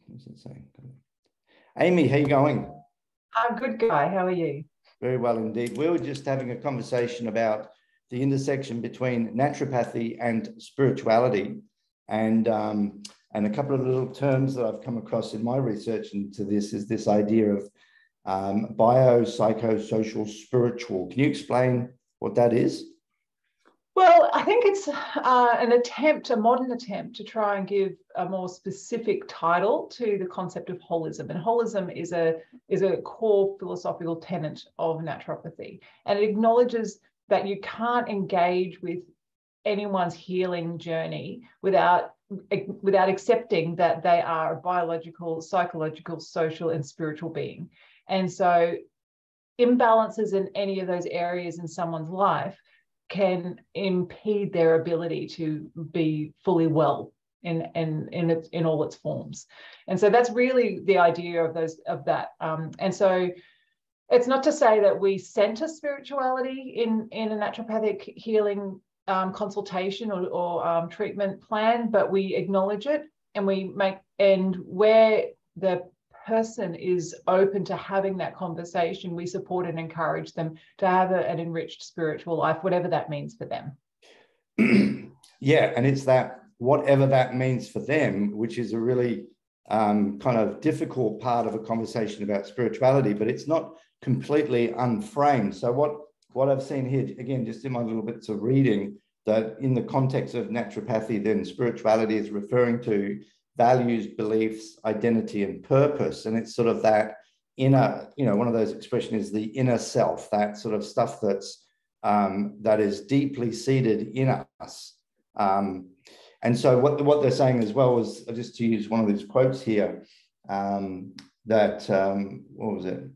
What's it saying? Amy, how you going? I'm good, Guy. How are you? Very well indeed. We were just having a conversation about the intersection between naturopathy and spirituality, and a couple of little terms that I've come across in my research into this is this idea of biopsychosocial spiritual. Can you explain what that is? Well, I think it's a modern attempt to try and give a more specific title to the concept of holism. And holism is a core philosophical tenet of naturopathy. And it acknowledges that you can't engage with anyone's healing journey without accepting that they are a biological, psychological, social, and spiritual being. And so imbalances in any of those areas in someone's life can impede their ability to be fully well in all its forms. And so that's really the idea of that. And so it's not to say that we center spirituality in a naturopathic healing consultation or treatment plan, but we acknowledge it, and where the person is open to having that conversation, we support and encourage them to have an enriched spiritual life, whatever that means for them. Yeah, and it's that whatever that means for them, which is a really kind of difficult part of a conversation about spirituality, but it's not completely unframed. So what I've seen here, again, just in my little bits of reading, that in the context of naturopathy, then spirituality is referring to values, beliefs, identity, and purpose. And it's sort of that inner, one of those expressions is the inner self, that sort of stuff that's that is deeply seated in us. And so what they're saying as well is, just to use one of these quotes here, that, what was it?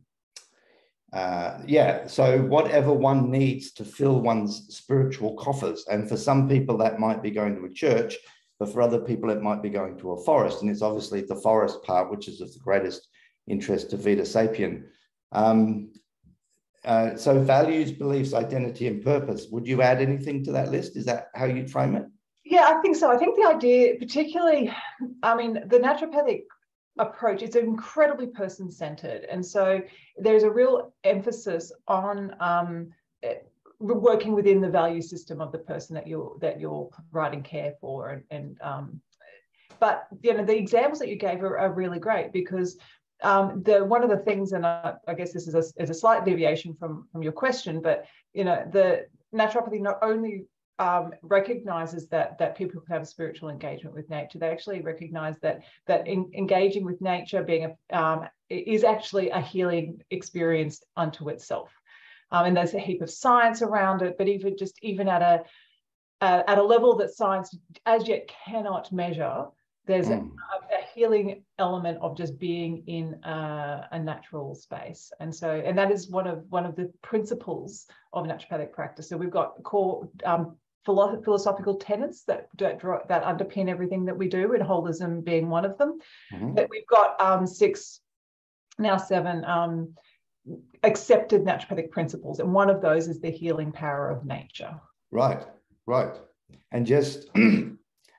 So whatever one needs to fill one's spiritual coffers. And for some people, that might be going to a church, but for other people, it might be going to a forest. And it's obviously the forest part, which is of the greatest interest to Vita Sapien. So values, beliefs, identity, and purpose. Would you add anything to that list? Is that how you'd frame it? Yeah, I think so. I think the idea, particularly, the naturopathic approach is incredibly person-centered. And so there's a real emphasis on working within the value system of the person that you're providing care for. But the examples that you gave are really great, because one of the things, and I guess this is a slight deviation from your question, but the naturopathy not only recognizes that people can have a spiritual engagement with nature, they actually recognize that engaging with nature is actually a healing experience unto itself. And there's a heap of science around it, but even at a level that science as yet cannot measure, there's a healing element of just being in a natural space. And that is one of the principles of naturopathic practice. So we've got core philosophical tenets that underpin everything that we do, and holism being one of them. But we've got 7 accepted naturopathic principles, and one of those is the healing power of nature. Right. And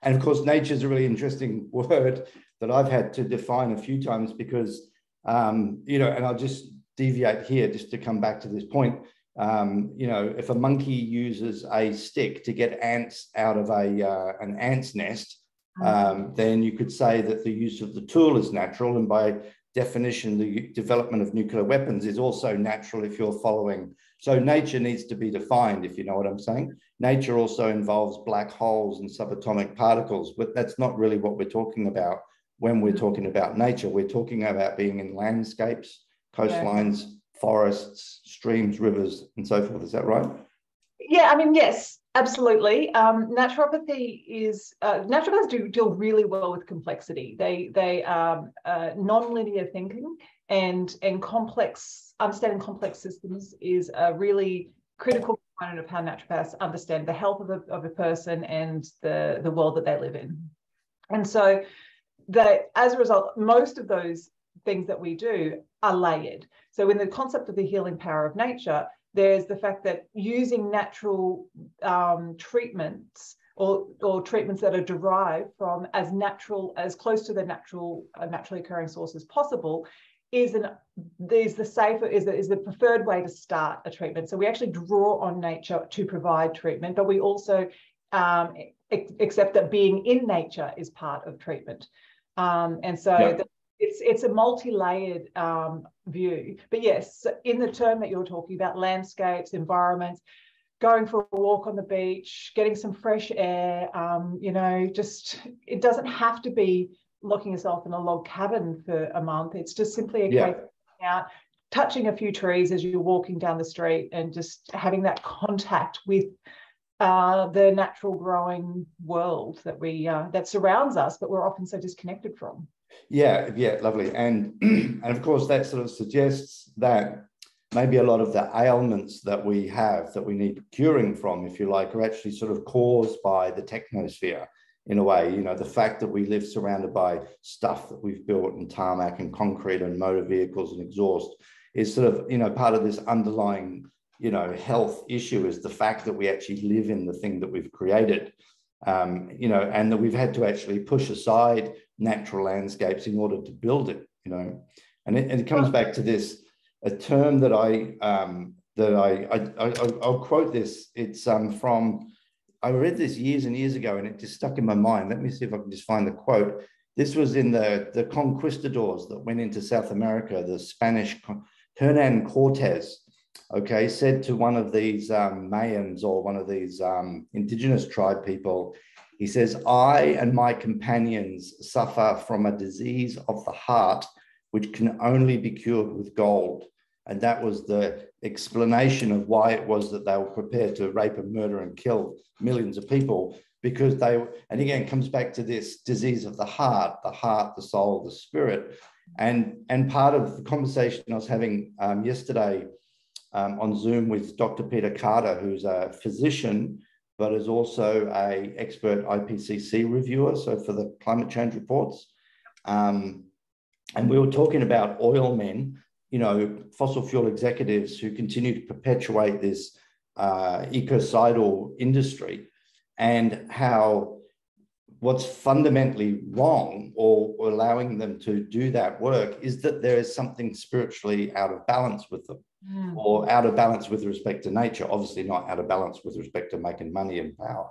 and of course, nature is a really interesting word that I've had to define a few times, because and I'll just deviate here just to come back to this point. If a monkey uses a stick to get ants out of an ant's nest, then you could say that the use of the tool is natural, and by definition, the development of nuclear weapons is also natural if you're following. So nature needs to be defined, if you know what I'm saying. Nature also involves black holes and subatomic particles, but that's not really what we're talking about when we're talking about nature. We're talking about being in landscapes, coastlines, forests, streams, rivers, and so forth. Is that right? Yeah, yes, absolutely. Naturopaths do deal really well with complexity. They non-linear thinking and understanding complex systems is a really critical component of how naturopaths understand the health of a person and the world that they live in. And so as a result, most of those things that we do are layered. So in the concept of the healing power of nature, there's the fact that using natural treatments or treatments that are derived from as close to the naturally occurring source as possible is the preferred way to start a treatment. So we actually draw on nature to provide treatment, but we also accept that being in nature is part of treatment. And so it's a multi-layered view. But yes, in the term that you're talking about, landscapes, environments, going for a walk on the beach, getting some fresh air, it doesn't have to be locking yourself in a log cabin for a month. It's just simply a case of out, touching a few trees as you're walking down the street and just having that contact with the natural growing world that surrounds us, but we're often so disconnected from. Yeah, lovely. And and of course that sort of suggests that maybe a lot of the ailments that we have that we need curing from, if you like, are actually sort of caused by the technosphere in a way. The fact that we live surrounded by stuff that we've built and tarmac and concrete and motor vehicles and exhaust is sort of, part of this underlying, health issue is the fact that we actually live in the thing that we've created, and that we've had to actually push aside natural landscapes in order to build it, and it comes back to this, a term that I'll quote this. It's from, I read this years and years ago and it just stuck in my mind. Let me see if I can just find the quote. This was in the conquistadors that went into South America, the Spanish Hernan Cortez, said to one of these Mayans or one of these indigenous tribe people, he says, "I and my companions suffer from a disease of the heart, which can only be cured with gold." And that was the explanation of why it was that they were prepared to rape and murder and kill millions of people, because and again, it comes back to this disease of the heart, the soul, the spirit. And part of the conversation I was having yesterday on Zoom with Dr. Peter Carter, who's a physician, but is also an expert IPCC reviewer, so for the climate change reports. And we were talking about oil men, fossil fuel executives who continue to perpetuate this ecocidal industry, and how what's fundamentally wrong or allowing them to do that work is that there is something spiritually out of balance with them. Or out of balance with respect to nature, obviously not out of balance with respect to making money and power.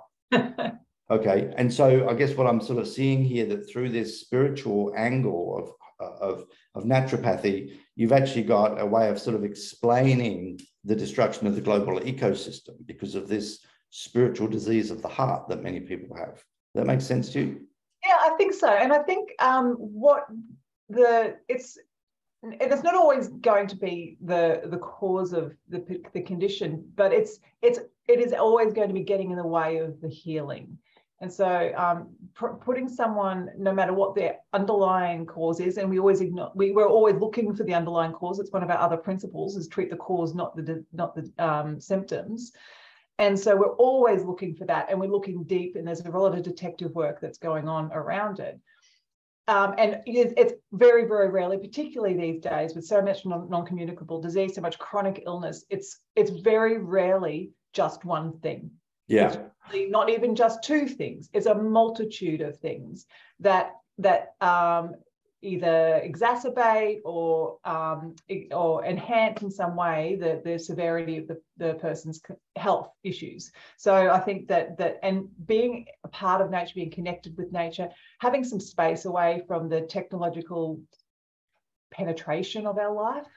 Okay, and so I guess what I'm sort of seeing here, that through this spiritual angle of naturopathy, you've actually got a way of sort of explaining the destruction of the global ecosystem because of this spiritual disease of the heart that many people have. Does that make sense to you? Yeah, I think so. And I think it's not always going to be the cause of the condition, but it is always going to be getting in the way of the healing. And so putting someone, no matter what their underlying cause is, and we're always looking for the underlying cause. It's one of our other principles, is treat the cause, not the symptoms. And so we're always looking for that, and we're looking deep, and there's a lot of detective work that's going on around it. And it's very, very rarely, particularly these days with so much non-communicable disease, so much chronic illness, it's very rarely just one thing. Yeah. It's really not even just two things. It's a multitude of things that either exacerbate or enhance in some way the severity of the person's health issues. So I think that and being a part of nature, being connected with nature, having some space away from the technological penetration of our life,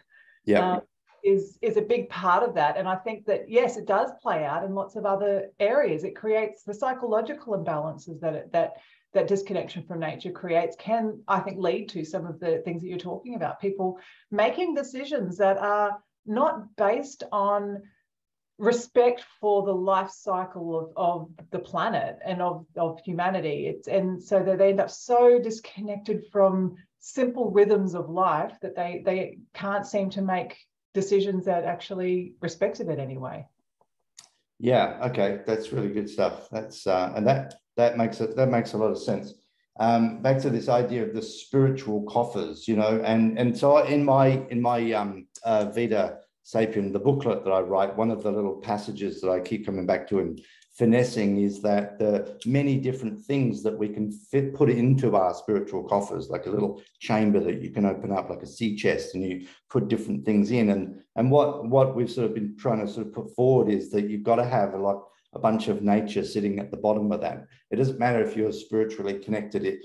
is a big part of that. And I think that, yes, it does play out in lots of other areas. It creates the psychological imbalances that disconnection from nature can, I think, lead to some of the things that you're talking about. People making decisions that are not based on respect for the life cycle of the planet and of humanity. And so that they end up so disconnected from simple rhythms of life that they can't seem to make decisions that actually respected it anyway. Yeah, okay, that's really good stuff. That's and that makes a lot of sense. Back to this idea of the spiritual coffers, and so in my Vita Sapien, the booklet that I write, one of the little passages that I keep coming back to in finessing is that the many different things that we can put into our spiritual coffers, like a little chamber that you can open up, like a sea chest, and you put different things in. And what we've sort of been trying to sort of put forward is that you've got to have a bunch of nature sitting at the bottom of that. It doesn't matter if you're spiritually connected,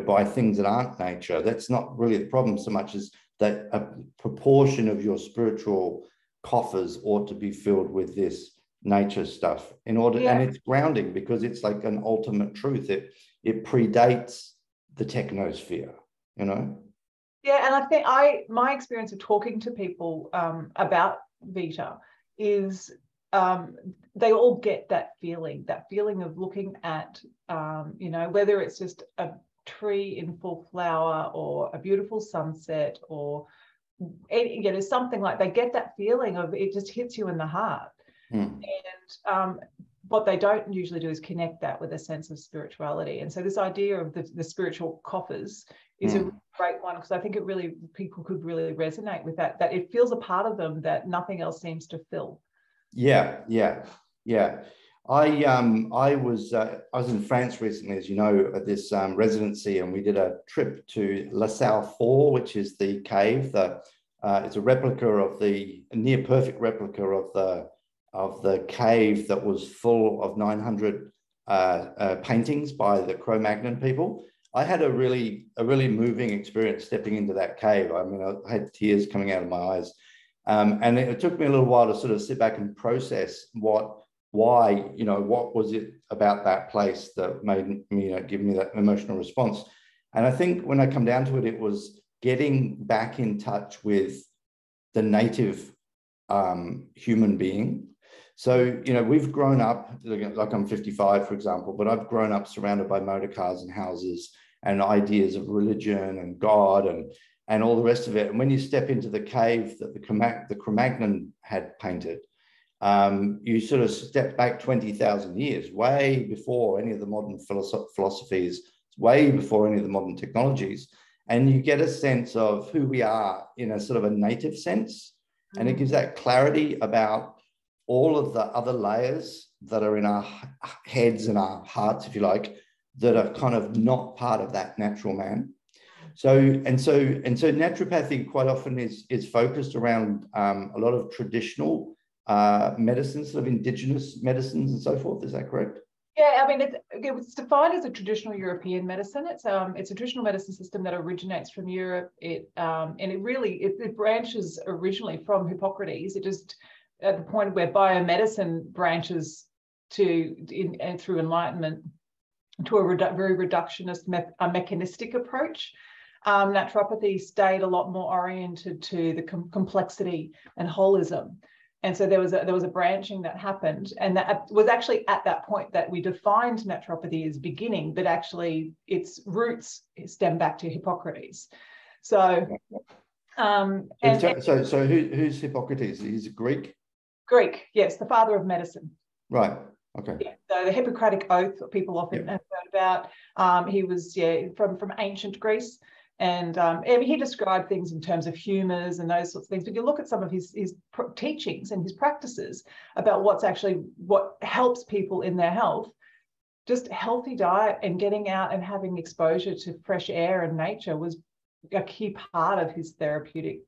by things that aren't nature. That's not really the problem so much as that a proportion of your spiritual coffers ought to be filled with this nature stuff in order, and it's grounding because it's like an ultimate truth. It predates the technosphere, Yeah, and I think my experience of talking to people about Vita is they all get that feeling of looking at, whether it's just a tree in full flower or a beautiful sunset or something like, they get that feeling of it just hits you in the heart. And what they don't usually do is connect that with a sense of spirituality. And so this idea of the spiritual coffers is a really great one, because I think people could really resonate with that it feels a part of them that nothing else seems to fill. Yeah. I was in France recently, as you know, at this residency, and we did a trip to La Salle 4, which is the cave. It's a near perfect replica of the cave that was full of 900 paintings by the Cro-Magnon people. I had a really moving experience stepping into that cave. I mean, I had tears coming out of my eyes. And it took me a little while to sort of sit back and process what was it about that place that made me, give me that emotional response. And I think when I come down to it, it was getting back in touch with the native human being. So, we've grown up, like I'm 55, for example, but I've grown up surrounded by motor cars and houses and ideas of religion and God and all the rest of it. And when you step into the cave that the Cro-Magnon had painted, you sort of step back 20,000 years, way before any of the modern philosophies, way before any of the modern technologies. And you get a sense of who we are in a sort of a native sense. And it gives that clarity about all of the other layers that are in our heads and our hearts, if you like, that are kind of not part of that natural man. So naturopathy quite often is focused around a lot of traditional medicines, sort of indigenous medicines and so forth. Is that correct? Yeah, I mean, it's defined as a traditional European medicine. It's a traditional medicine system that originates from Europe. It branches originally from Hippocrates. It just at the point where biomedicine branches through Enlightenment to a very reductionist, mechanistic approach. Naturopathy stayed a lot more oriented to the complexity and holism. And so there was a branching that happened, and that was actually at that point that we defined naturopathy as beginning, but actually its roots stem back to Hippocrates. So, who's Hippocrates? He's Greek. Greek, yes, the father of medicine. Right. Okay. Yeah, so the Hippocratic Oath, people often have heard about. He was from ancient Greece. And he described things in terms of humours and those sorts of things. But you look at some of his teachings and his practices about what helps people in their health, just healthy diet and getting out and having exposure to fresh air and nature was a key part of his therapeutic,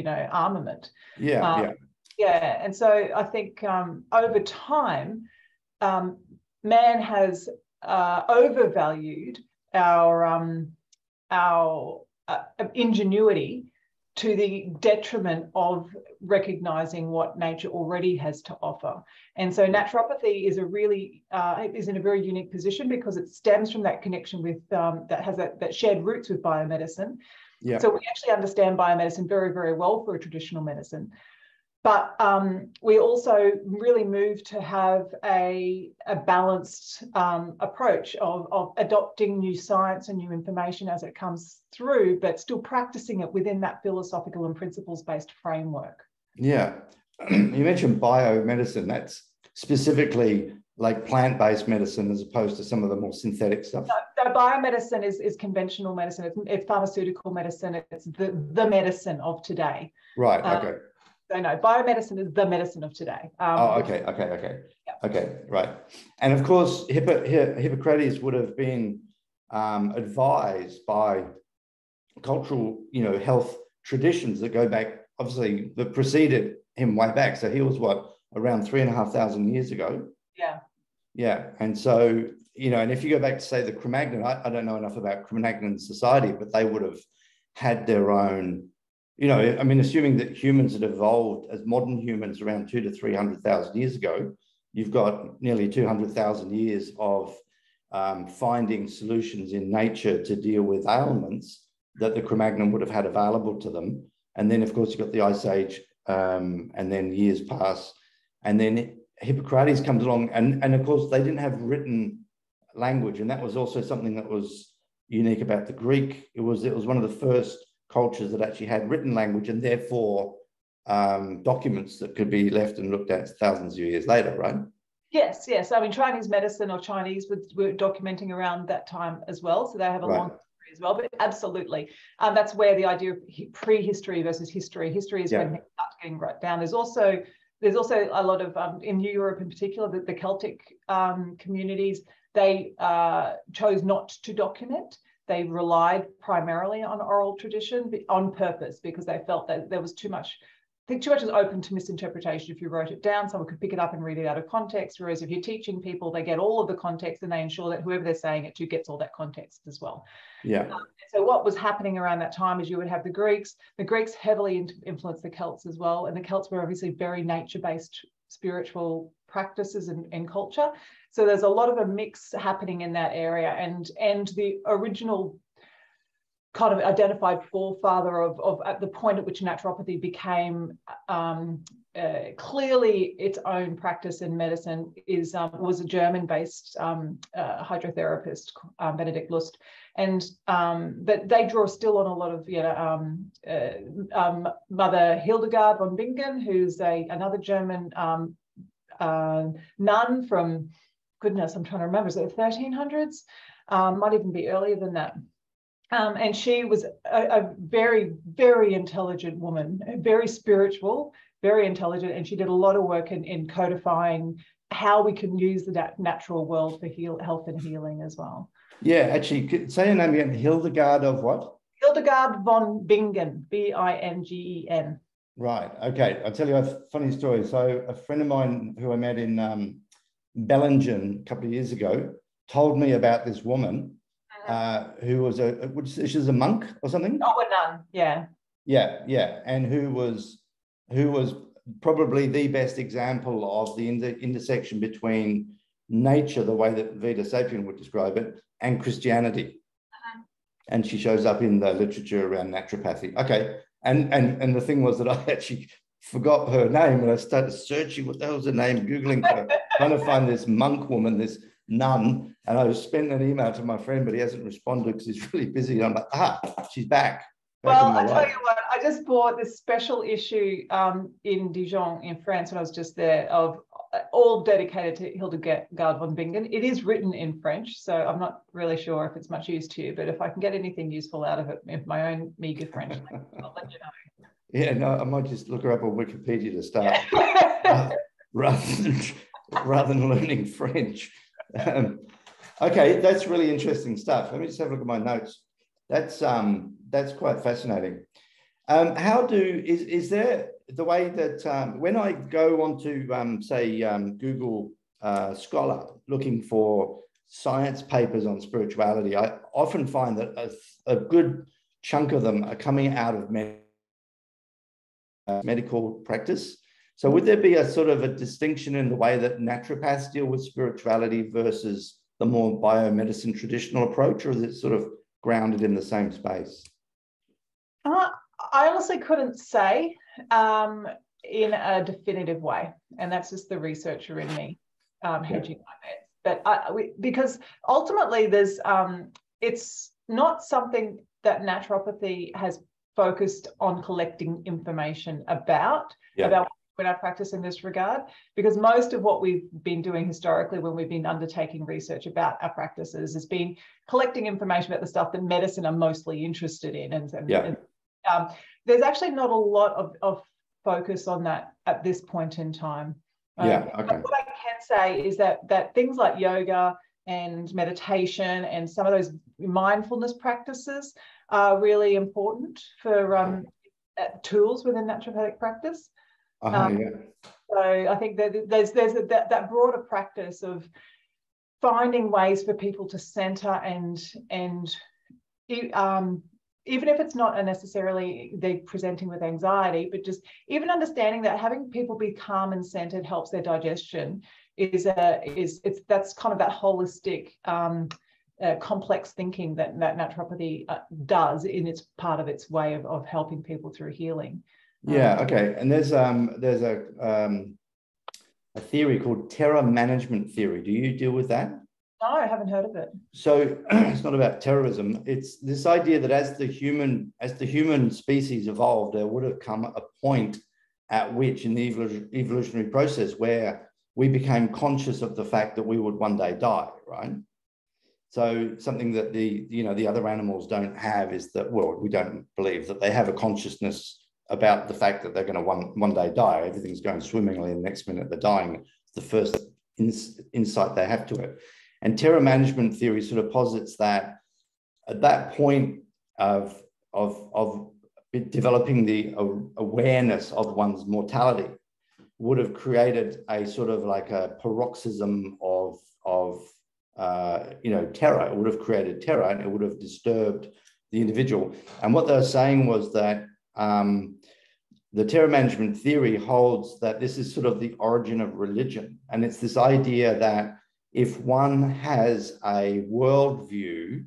armament. Yeah. And so I think over time, man has overvalued our ingenuity to the detriment of recognizing what nature already has to offer. And so naturopathy is in a very unique position because it stems from that connection with that has that shared roots with biomedicine. Yeah. So we actually understand biomedicine very, very well for a traditional medicine. But we also really move to have a balanced approach of adopting new science and new information as it comes through, but still practicing it within that philosophical and principles-based framework. Yeah. You mentioned biomedicine. That's specifically like plant-based medicine as opposed to some of the more synthetic stuff. So biomedicine is conventional medicine. It's pharmaceutical medicine. It's the medicine of today. Right. Okay. So no, biomedicine is the medicine of today. Okay, right. And of course, Hippocrates would have been advised by cultural, health traditions that go back, obviously, that preceded him way back. So he was what, around 3,500 years ago? Yeah. Yeah. And so, and if you go back to, say, the Cro-Magnon, I don't know enough about Cro-Magnon society, but they would have had their own, assuming that humans had evolved as modern humans around 200,000 to 300,000 years ago, you've got nearly 200,000 years of finding solutions in nature to deal with ailments that the Cro-Magnon would have had available to them. And then, of course, you've got the Ice Age, and then years pass. And then Hippocrates comes along, and of course, they didn't have written language. And that was also something that was unique about the Greek. It was one of the first cultures that actually had written language, and therefore documents that could be left and looked at thousands of years later, right? Yes. I mean, Chinese medicine or Chinese were documenting around that time as well. So they have a long history as well, but absolutely. That's where the idea of prehistory versus history is when things start getting right down. There's also a lot of, in Europe in particular, the Celtic communities, they chose not to document. They relied primarily on oral tradition on purpose, because they felt that there was too much is open to misinterpretation. If you wrote it down, someone could pick it up and read it out of context. Whereas if you're teaching people, they get all of the context, and they ensure that whoever they're saying it to gets all that context as well. Yeah. So what was happening around that time is you would have the Greeks. The Greeks heavily influenced the Celts as well. And the Celts were obviously very nature-based spiritual practices and culture. So there's a lot of a mix happening in that area. And the original kind of identified forefather of at the point at which naturopathy became clearly its own practice in medicine was a German-based hydrotherapist, Benedict Lust, and but they draw still on a lot of Mother Hildegard von Bingen, who's another German nun from, goodness, I'm trying to remember, is it the 1300s? Might even be earlier than that. And she was a very, very intelligent woman, very spiritual, very intelligent, and she did a lot of work in codifying how we can use the natural world for health and healing as well. Yeah, actually, say her name again. Hildegard of what? Hildegard von Bingen, Bingen. Right. Okay. I'll tell you a funny story. So a friend of mine who I met in Bellingen a couple of years ago told me about this woman who was she's a monk or something? Oh, a nun. Yeah. Yeah. And who was probably the best example of the intersection between nature, the way that Vita Sapien would describe it, and Christianity. And she shows up in the literature around naturopathy. Okay. And the thing was that I actually forgot her name, and I started searching what the hell's her name, Googling her, trying to find this monk woman, this nun. And I sent an email to my friend, but he hasn't responded because he's really busy. And I'm like, she's back. Well, I tell you what, I just bought this special issue in Dijon in France when I was just there, of all dedicated to Hildegard von Bingen. It is written in French, so I'm not really sure if it's much use to you, but if I can get anything useful out of it, in my own meager French, I'll let you know. Yeah, no, I might just look her up on Wikipedia to start, rather than learning French. Okay, that's really interesting stuff. Let me just have a look at my notes. That's quite fascinating. Is there the way that when I go onto say Google Scholar looking for science papers on spirituality, I often find that a good chunk of them are coming out of medical practice. So would there be a sort of a distinction in the way that naturopaths deal with spirituality versus the more biomedicine traditional approach, or is it sort of grounded in the same space? I honestly couldn't say in a definitive way, and that's just the researcher in me hedging my bets. But because ultimately there's it's not something that naturopathy has focused on collecting information about when I practice in this regard, because most of what we've been doing historically when we've been undertaking research about our practices has been collecting information about the stuff that medicine are mostly interested in. And there's actually not a lot of focus on that at this point in time. Yeah, okay. What I can say is that things like yoga and meditation and some of those mindfulness practices are really important for tools within naturopathic practice. Yeah. So I think that there's that broader practice of finding ways for people to center and even if it's not necessarily they're presenting with anxiety, but just even understanding that having people be calm and centered helps their digestion that's kind of that holistic complex thinking that naturopathy does in its part of its way of helping people through healing. Yeah, okay. And there's a theory called terror management theory. Do you deal with that? No, I haven't heard of it. So it's not about terrorism. It's this idea that as the human species evolved, there would have come a point at which in the evolutionary process where we became conscious of the fact that we would one day die, right? So something that the other animals don't have is that, well, we don't believe that they have a consciousness about the fact that they're going to one day die. Everything's going swimmingly, and the next minute they're dying. It's the first insight they have to it. And terror management theory sort of posits that at that point of developing the awareness of one's mortality would have created a sort of like a paroxysm of terror. It would have created terror, and it would have disturbed the individual. And what they were saying was that the terror management theory holds that this is sort of the origin of religion. And it's this idea that if one has a worldview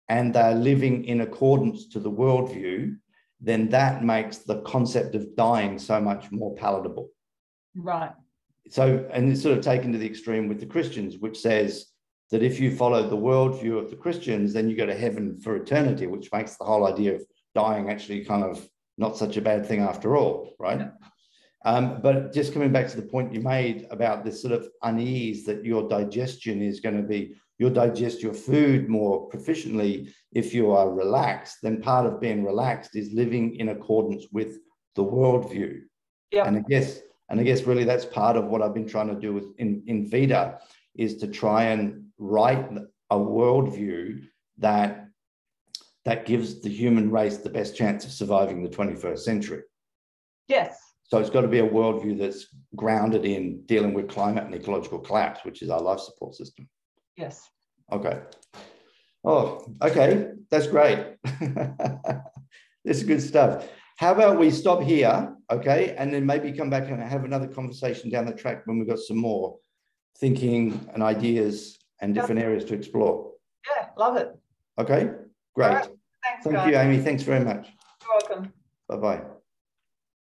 and they're living in accordance to the worldview, then that makes the concept of dying so much more palatable. Right. So, and it's sort of taken to the extreme with the Christians, which says that if you follow the worldview of the Christians, then you go to heaven for eternity, which makes the whole idea of dying actually kind of not such a bad thing after all, right? Yeah. But just coming back to the point you made about this sort of unease that your digestion is going to be, you'll digest your food more proficiently if you are relaxed, then part of being relaxed is living in accordance with the worldview. Yeah. And I guess really that's part of what I've been trying to do with in Vita, is to try and write a worldview that gives the human race the best chance of surviving the 21st century. Yes. So it's got to be a worldview that's grounded in dealing with climate and ecological collapse, which is our life support system. Yes. Okay. Oh, okay. That's great. This is good stuff. How about we stop here, okay, and then maybe come back and have another conversation down the track when we've got some more thinking and ideas and different areas to explore. Yeah, love it. Okay, great. All right. Thanks, Thank you, Amy. Thanks very much. You're welcome. Bye-bye.